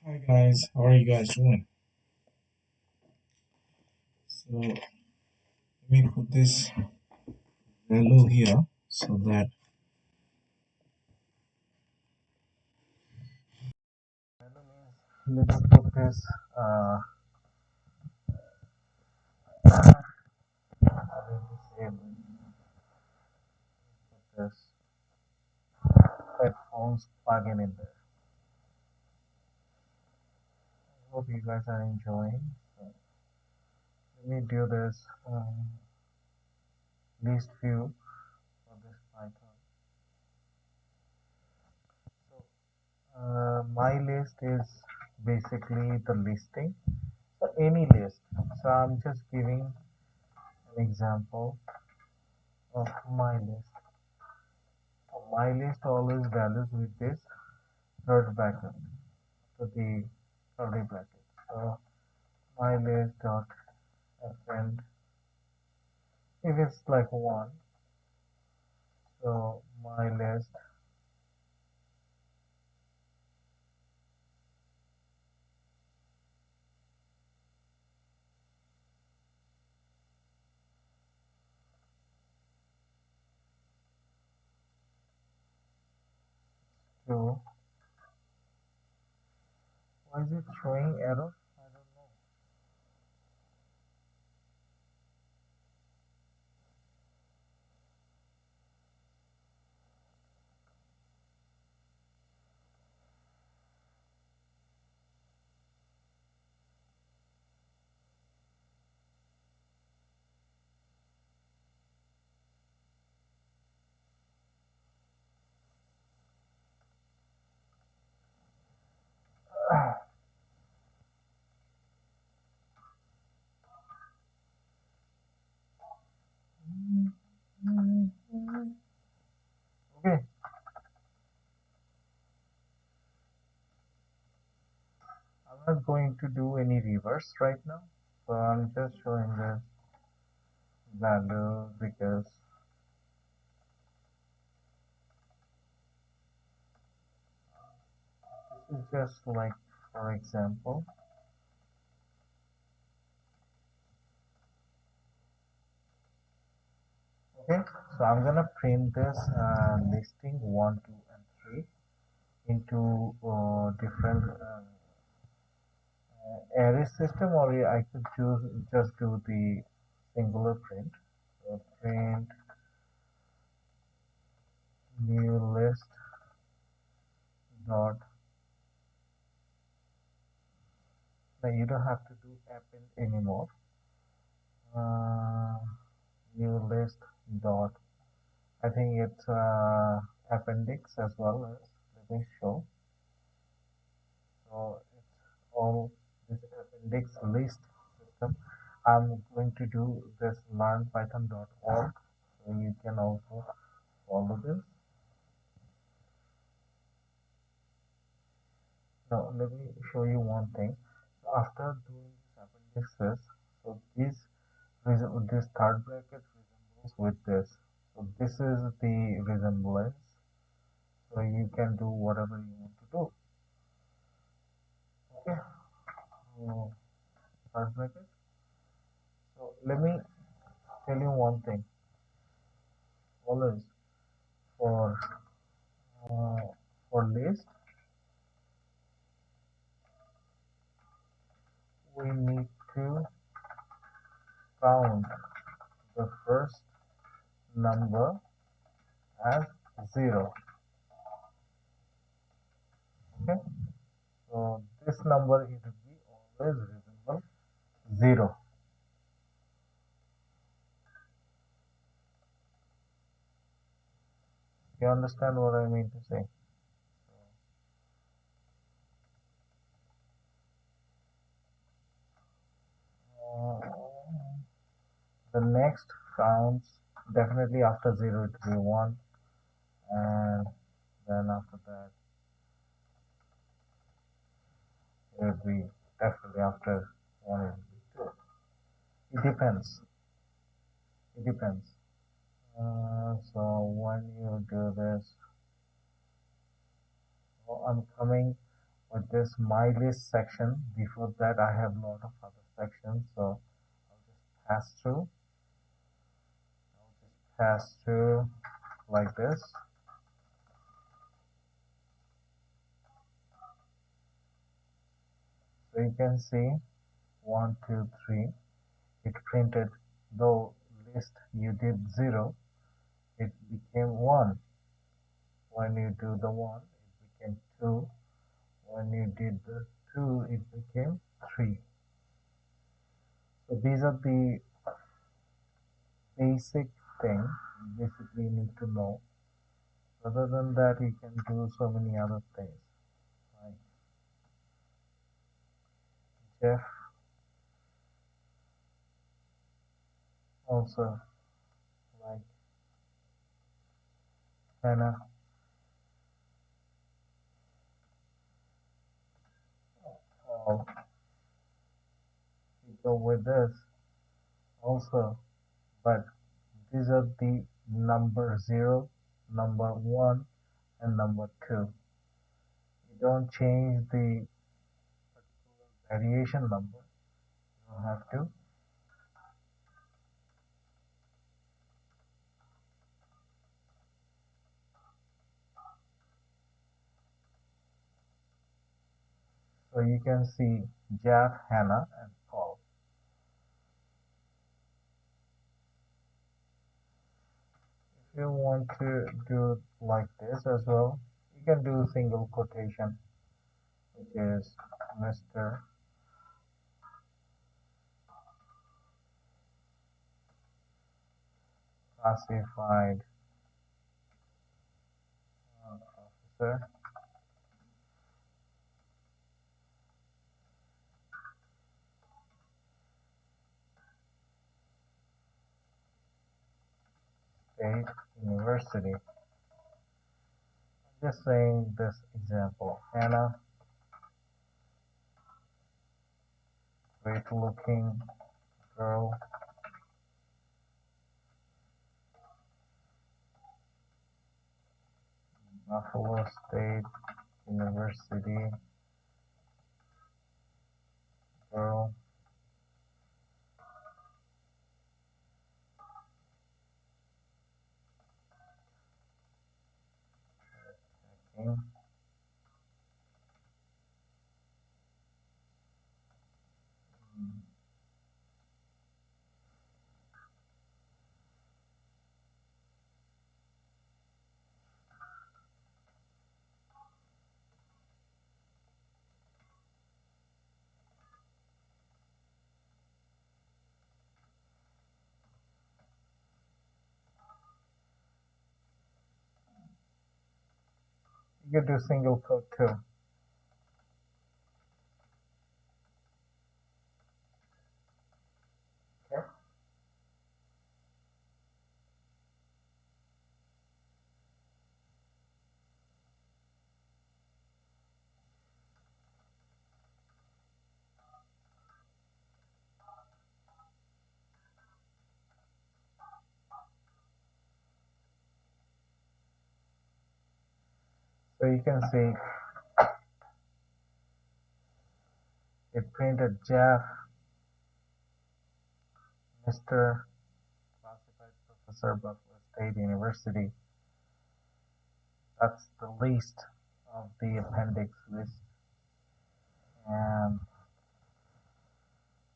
Hi guys, how are you guys doing? So let me put this value here so that let's put this let me put this headphones plug-in in there. Hope you guys are enjoying. So let me do this list view for this Python. So my list is basically the listing. So any list. So I'm just giving an example of my list. So my list always values with this third bracket, so the curly bracket. So my list dot append, if it's like one, so my list two. Why is it showing error? I don't know. Okay, I'm not going to do any reverse right now. So I'm just showing this value because this is just like, for example, okay. So I'm gonna print this listing 1, 2, and 3 into different array system, or I could choose just do the singular print. So print new list dot. Now you don't have to do append anymore. Uh, New list dot. I think it's appendix as well as. Let me show. So it's all this appendix list system. I'm going to do this learnpython.org, so you can also follow this. Now let me show you one thing. After doing this appendixes, so this third bracket resembles with this. So this is the resemblance. So you can do whatever you want to do. Okay. So third bracket. So let me tell you one thing. Always for uh, for list, we need to count the first number as 0. Okay. So this number it will be always resemble 0. You understand what I mean to say? Uh, the next counts definitely after 0 it will be 1, and then after that it will be definitely after 1 it will be 2. It depends. It depends. So when you do this, I'm coming with this my list section. Before that, I have a lot of other sections, so I'll just pass through like this. So you can see 1, 2, 3. It printed, though list you did 0, it became 1. When you do the 1, it became 2. When you did the 2, it became 3. So these are the basic things you basically need to know. Other than that, you can do so many other things. Like Jeff also, like Hannah. Oh, you go with this also, but these are the number 0, number 1, and number 2. You don't change the variation number. You don't have to. So you can see Jeff, Hannah, and Paul. If you want to do like this as well, you can do single quotation, which is Mr. Classified Officer, State University. I'm just saying this example. Hannah, great looking girl, Buffalo State University girl. Okay. You can do single quote too. Okay. So you can see it printed Jeff, Mr. Classified Professor, Buffalo State University. That's the least of the appendix list. And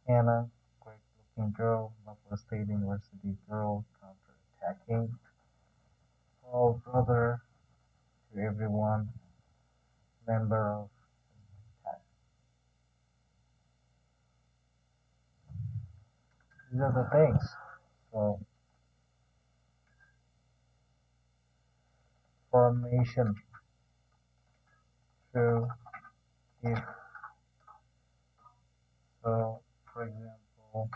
Hannah, great looking girl, Buffalo State University girl, counter-attacking. All brother to everyone, member of attack. These are the things. So formation through if so, for example,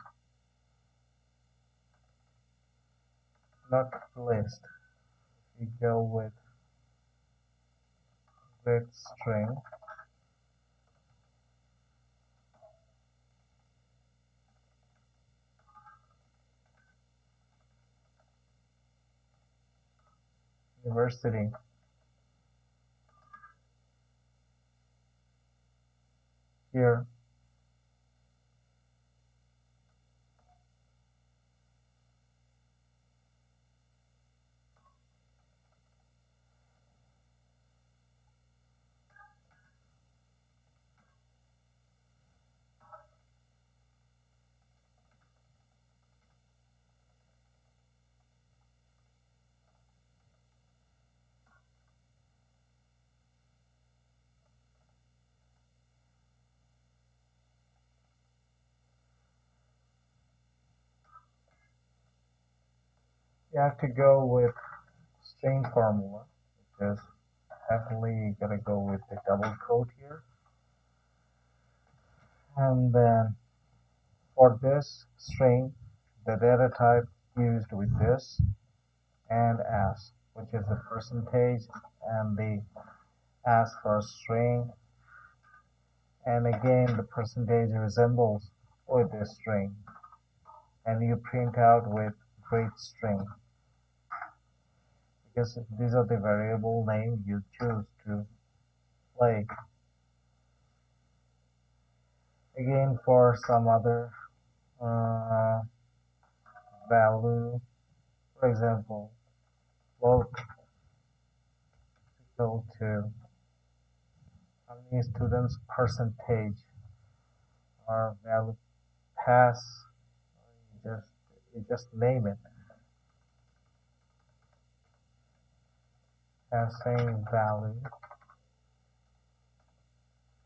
not list. We go with string. University. Here, you have to go with string formula because definitely you gotta go with the double quote here. And then for this string, the data type used with this and as, which is the percentage and the as for string, and again the percentage resembles with this string, and you print out with great string because these are the variable name you choose to play. Again, for some other uh, value, for example, float equal to how many students percentage or value pass. You just name it. Passing value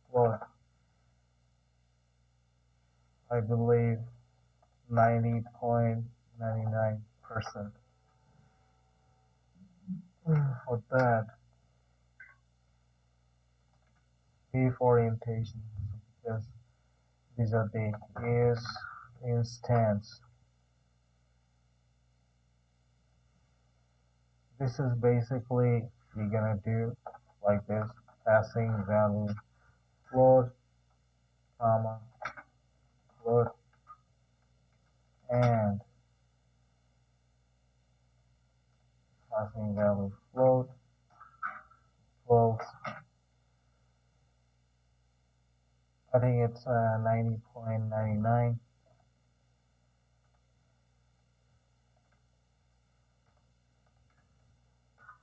float. I believe 90.99%. For that, P for orientation, because these are the is instance. This is basically you're gonna do like this, passing value float, comma, float, and passing value float, float. I think it's 90.99.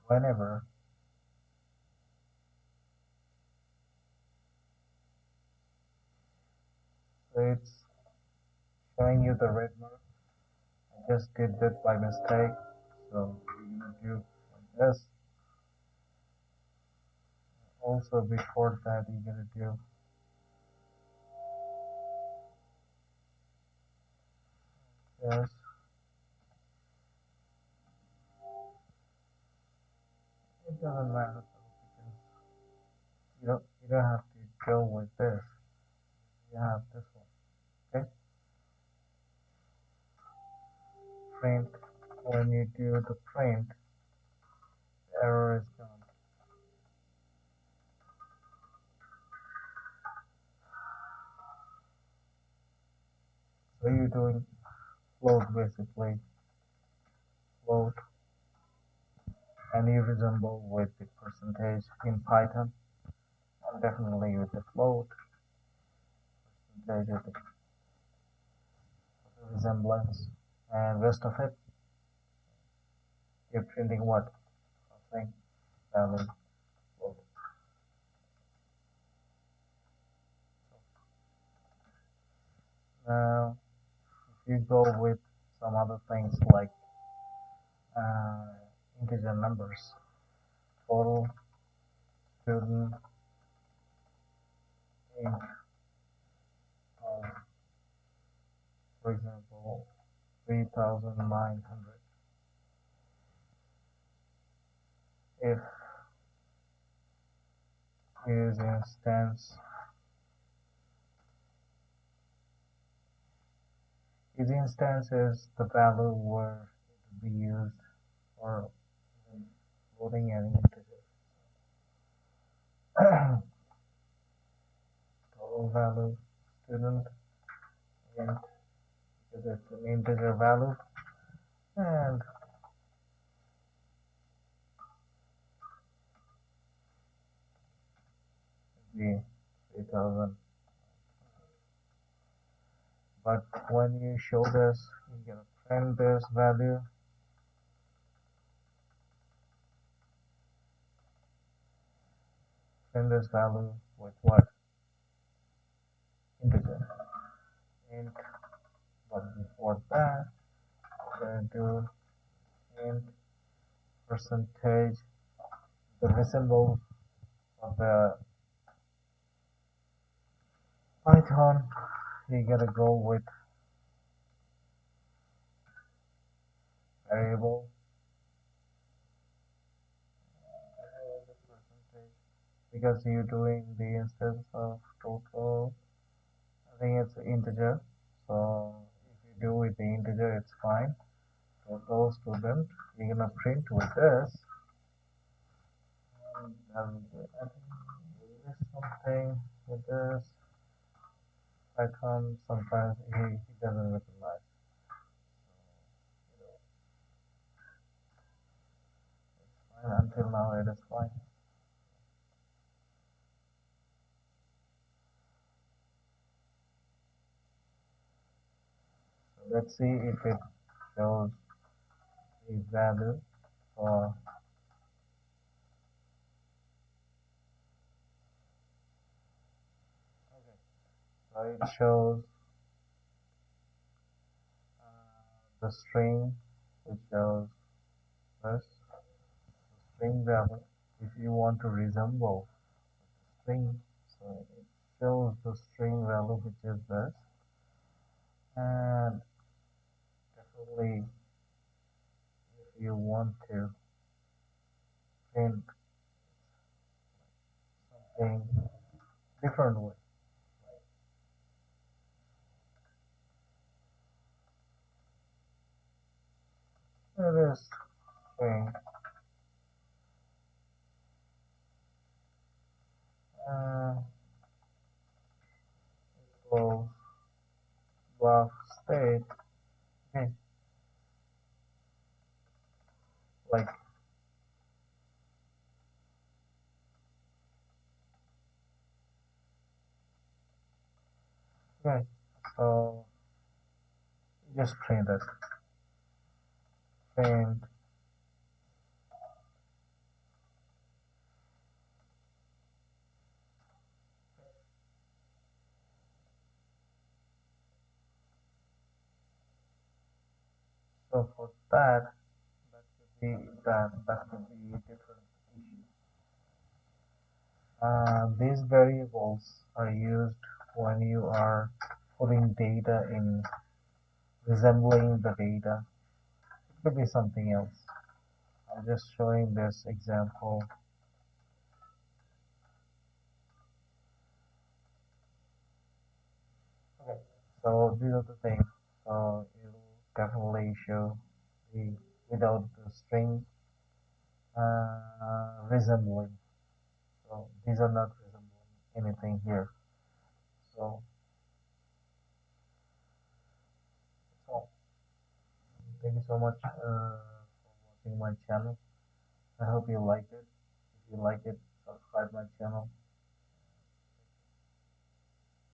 Whenever so it's showing you the red mark. I just did that by mistake. So you're gonna do like this. Also before that you're gonna do this. It doesn't matter though because you don't have to go with this. You have this one. Okay? Print. When you do the print, the error is gone. So you're doing float basically. Float, and you resemble with the percentage in Python. And definitely with the float, percentage with the resemblance, and rest of it, you're printing what? Nothing. Valid. Float. Now, if you go with some other things like uh, integer numbers, total student int of, for example, 3,900. If is instance is the value where it will be used for floating an integer. Total value student int because it's an integer value, and the 3,000. But when you show this, you're gonna print this value with what? Integer. Int, but before that, we're gonna do int percentage, the symbol of the Python. You gotta go with variable because you're doing the instance of total. I think it's integer. So if you do with the integer, it's fine. Total student, you're gonna print with this. And I think there is something with this. Python sometimes he doesn't recognize. And until now it is fine. So let's see if it shows the value for okay. So it shows the string which shows this string value. If you want to resemble string, so it shows the string value which is this, and definitely if you want to print something different way, it is string uh, equals block state. Okay, like okay, so just print it. Print. So for that, that could be a different issue. These variables are used when you are putting data in resembling the data. It could be something else. I'm just showing this example. Okay, so these are the things. So it will definitely show the without the string resembling. So these are not resembling anything here. So that's all. Thank you so much for watching my channel. I hope you liked it. If you like it, subscribe my channel.